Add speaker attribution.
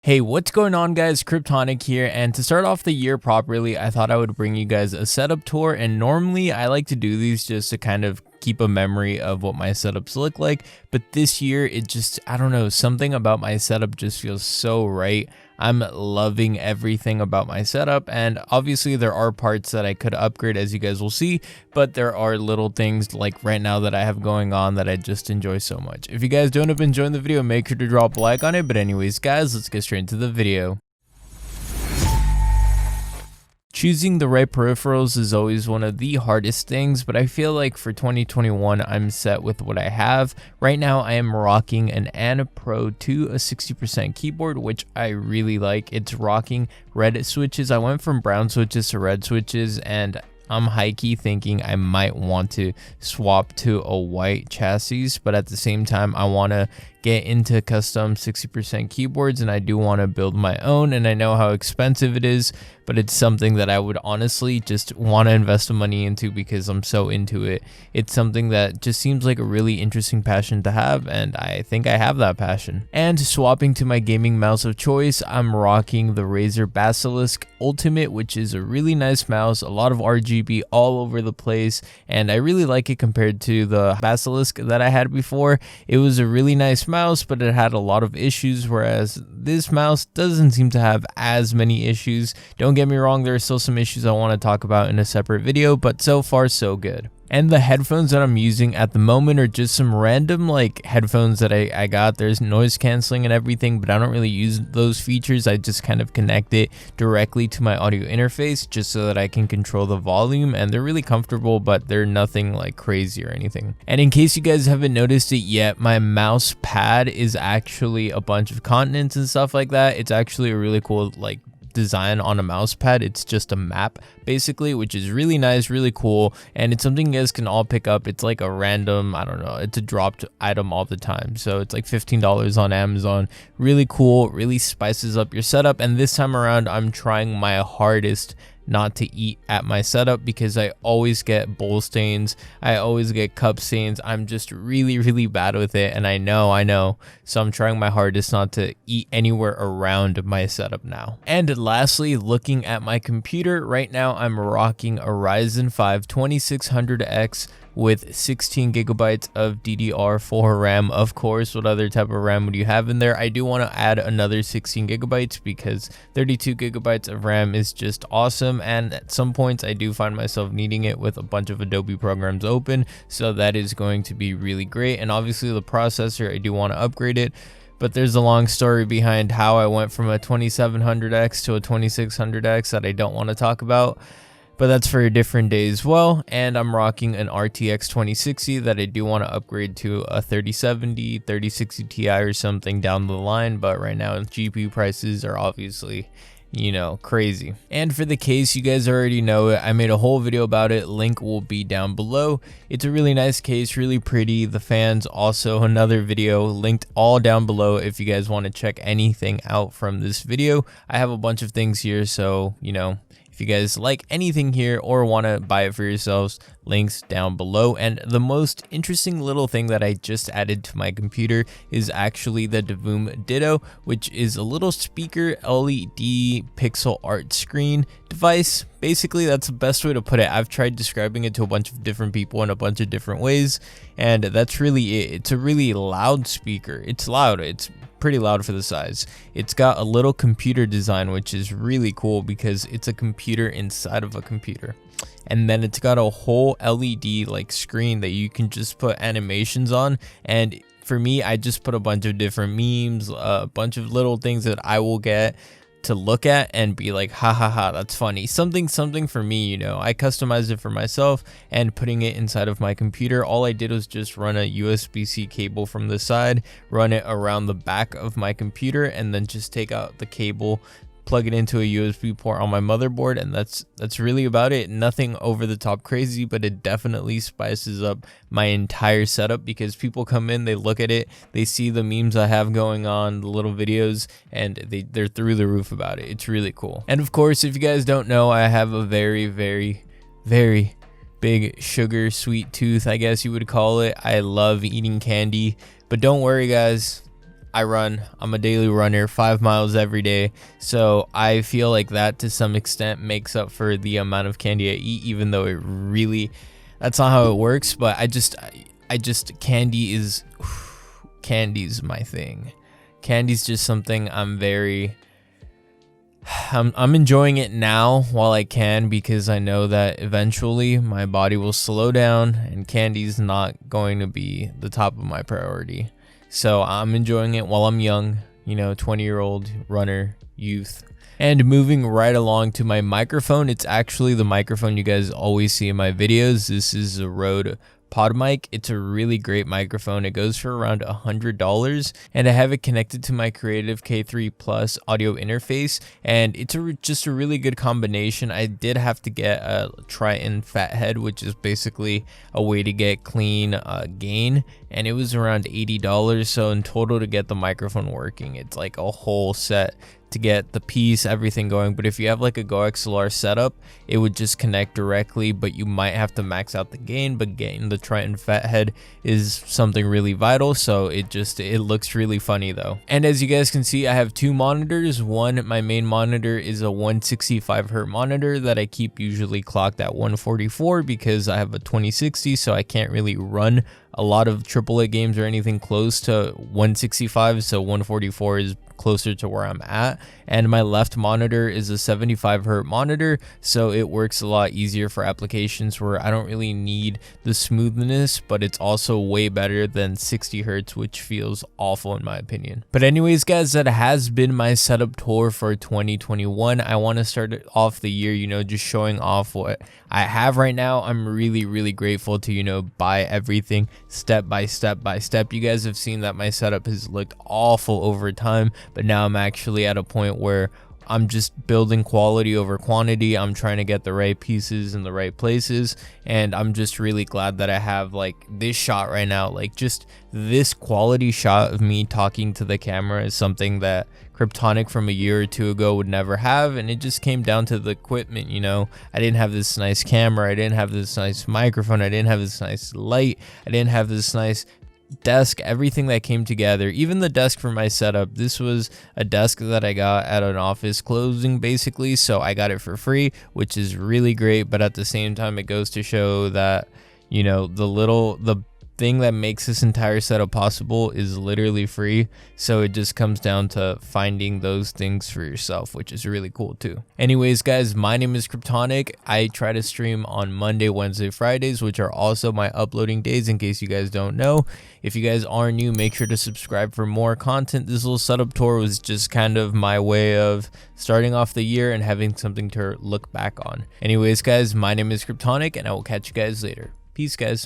Speaker 1: Hey, what's going on guys? Kryptonic here, and to start off the year properly, I thought I would bring you guys a setup tour, and normally I like to do these just to kind of keep a memory of what my setups look like, but this year it just, I don't know, something about my setup just feels so right. I'm loving everything about my setup, and obviously there are parts that I could upgrade, as you guys will see, but there are little things like right now that I have going on that I just enjoy so much. If you guys don't end up enjoying the video, make sure to drop a like on it. But anyways guys, let's get straight into the video. Choosing the right peripherals is always one of the hardest things, but I feel like for 2021 I'm set with what I have. Right now I am rocking an Ana Pro 2, a 60% keyboard, which I really like. It's rocking red switches. I went from brown switches to red switches, and I'm high-key thinking I might want to swap to a white chassis, but at the same time I want to get into custom 60% keyboards, and I do want to build my own, and I know how expensive it is, but it's something that I would honestly just want to invest the money into because I'm so into it. It's something that just seems like a really interesting passion to have, and I think I have that passion. And swapping to my gaming mouse of choice, I'm rocking the Razer Basilisk Ultimate, which is a really nice mouse, a lot of RGB all over the place, and I really like it compared to the Basilisk that I had before. It was a really nice mouse, but it had a lot of issues, whereas this mouse doesn't seem to have as many issues. Don't get me wrong, there are still some issues I want to talk about in a separate video, but so far so good. And the headphones that I'm using at the moment are just some random like headphones that I got. There's noise canceling and everything, but I don't really use those features. I just kind of connect it directly to my audio interface just so that I can control the volume, and they're really comfortable, but they're nothing like crazy or anything. And in case you guys haven't noticed it yet, my mouse pad is actually a bunch of continents and stuff like that. It's actually a really cool like design on a mouse pad. It's just a map basically, which is really nice, really cool, and it's something you guys can all pick up. It's like a random, I don't know, it's a dropped item all the time, so it's like $15 on Amazon. Really cool, really spices up your setup. And this time around I'm trying my hardest not to eat at my setup because I always get bowl stains, I always get cup stains. I'm just really bad with it, and I know, so I'm trying my hardest not to eat anywhere around my setup now. And lastly, looking at my computer right now, I'm rocking a Ryzen 5 2600X with 16 gigabytes of DDR4 RAM. Of course, what other type of RAM would you have in there? I do want to add another 16 gigabytes because 32 gigabytes of RAM is just awesome, and at some points I do find myself needing it with a bunch of Adobe programs open, so that is going to be really great. And obviously the processor, I do want to upgrade it, but there's a long story behind how I went from a 2700X to a 2600X that I don't want to talk about, but that's for a different day as well. And I'm rocking an RTX 2060 that I do want to upgrade to a 3070, 3060 Ti or something down the line, but right now GPU prices are obviously, you know, crazy. And for the case, you guys already know it, I made a whole video about it, link will be down below. It's a really nice case, really pretty. The fans, also another video linked all down below if you guys want to check anything out from this video. I have a bunch of things here, so you know, if you guys like anything here or want to buy it for yourselves, links down below. And the most interesting little thing that I just added to my computer is actually the Davoom Ditto, which is a little speaker LED pixel art screen device. Basically, that's the best way to put it. I've tried describing it to a bunch of different people in a bunch of different ways, and that's really it. It's a really loud speaker. It's loud. It's pretty loud for the size. It's got a little computer design, which is really cool because it's a computer inside of a computer. And then it's got a whole LED like screen that you can just put animations on. And for me, I just put a bunch of different memes, a bunch of little things that I will get to look at and be like, ha ha ha, that's funny, something for me, you know. I customized it for myself, and putting it inside of my computer, all I did was just run a USB-C cable from the side, run it around the back of my computer, and then just take out the cable, plug it into a USB port on my motherboard, and that's really about it. Nothing over the top crazy, but it definitely spices up my entire setup because people come in, they look at it, they see the memes I have going on, the little videos, and they're through the roof about it. It's really cool. And of course, if you guys don't know, I have a very big sugar sweet tooth, I guess you would call it. I love eating candy, but don't worry guys, I run. I'm a daily runner, 5 miles every day. So I feel like that to some extent makes up for the amount of candy I eat, even though that's not how it works. But candy's my thing. Candy's just something I'm enjoying it now while I can, because I know that eventually my body will slow down and candy's not going to be the top of my priority. So I'm enjoying it while I'm young, 20-year-old runner, youth. And moving right along to my microphone, it's actually the microphone you guys always see in my videos. This is a Rode Pod mic. It's a really great microphone. It goes for around $100, and I have it connected to my Creative K3 Plus audio interface, and it's just a really good combination. I did have to get a Triton Fathead, which is basically a way to get clean gain, and it was around $80. So in total, to get the microphone working, it's like a whole set to get the piece, everything going. But if you have like a Go XLR setup, it would just connect directly, but you might have to max out the gain. But getting the Triton Fathead is something really vital, so it looks really funny though. And as you guys can see, I have two monitors. My main monitor is a 165Hz monitor that I keep usually clocked at 144 because I have a 2060, so I can't really run a lot of AAA games or anything close to 165, so 144 is closer to where I'm at. And my left monitor is a 75Hz monitor, so it works a lot easier for applications where I don't really need the smoothness, but it's also way better than 60Hz, which feels awful in my opinion. But anyways guys, that has been my setup tour for 2021. I want to start off the year, just showing off what I have right now. I'm really grateful to, buy everything step by step. You guys have seen that my setup has looked awful over time, but now I'm actually at a point where I'm just building quality over quantity. I'm trying to get the right pieces in the right places, and I'm just really glad that I have like this shot right now. Like just this quality shot of me talking to the camera is something that Kryptonic from a year or two ago would never have, and it just came down to the equipment. I didn't have this nice camera, I didn't have this nice microphone, I didn't have this nice light, I didn't have this nice desk. Everything that came together, even the desk for my setup, this was a desk that I got at an office closing basically, so I got it for free, which is really great. But at the same time, it goes to show that the thing that makes this entire setup possible is literally free. So it just comes down to finding those things for yourself, which is really cool too. Anyways guys, my name is Kryptonic. I try to stream on Monday, Wednesday, Fridays, which are also my uploading days, in case you guys don't know. If you guys are new, make sure to subscribe for more content. This little setup tour was just kind of my way of starting off the year and having something to look back on. Anyways guys, my name is Kryptonic, and I will catch you guys later. Peace guys.